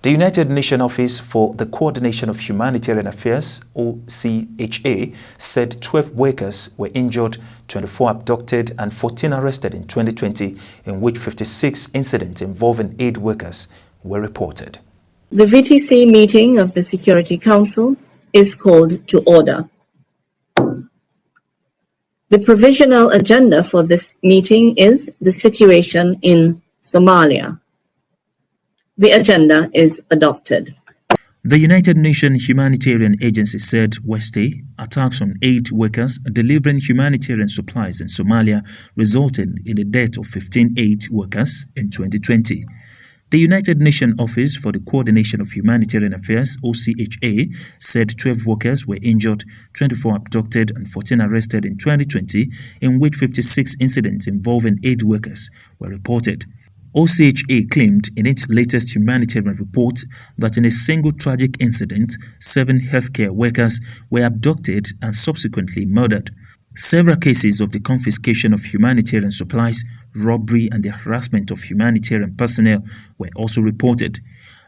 The United Nations Office for the Coordination of Humanitarian Affairs, OCHA, said 12 workers were injured, 24 abducted and 14 arrested in 2020, in which 56 incidents involving aid workers were reported. The VTC meeting of the Security Council is called to order. The provisional agenda for this meeting is the situation in Somalia. The agenda is adopted. The United Nations Humanitarian Agency said Wednesday attacks on aid workers delivering humanitarian supplies in Somalia resulted in the death of 15 aid workers in 2020. The United Nations Office for the Coordination of Humanitarian Affairs, OCHA, said 12 workers were injured, 24 abducted and 14 arrested in 2020, in which 56 incidents involving aid workers were reported. OCHA claimed in its latest humanitarian report that in a single tragic incident, 7 healthcare workers were abducted and subsequently murdered. Several cases of the confiscation of humanitarian supplies, robbery and the harassment of humanitarian personnel were also reported.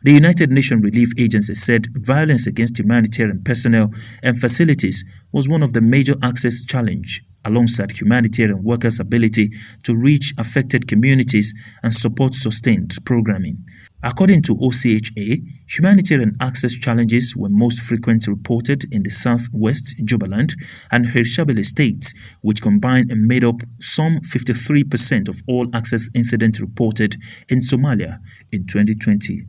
The United Nations Relief Agency said violence against humanitarian personnel and facilities was one of the major access challenges, alongside humanitarian workers' ability to reach affected communities and support sustained programming. According to OCHA, humanitarian access challenges were most frequently reported in the southwest Jubaland and Hirshabelle states, which combined and made up some 53% of all access incidents reported in Somalia in 2020.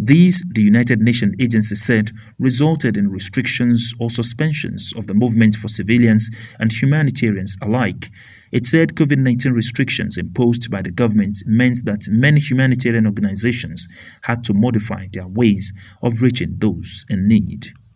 These, the United Nations agency said, resulted in restrictions or suspensions of the movement for civilians and humanitarians alike. It said COVID-19 restrictions imposed by the government meant that many humanitarian organizations had to modify their ways of reaching those in need.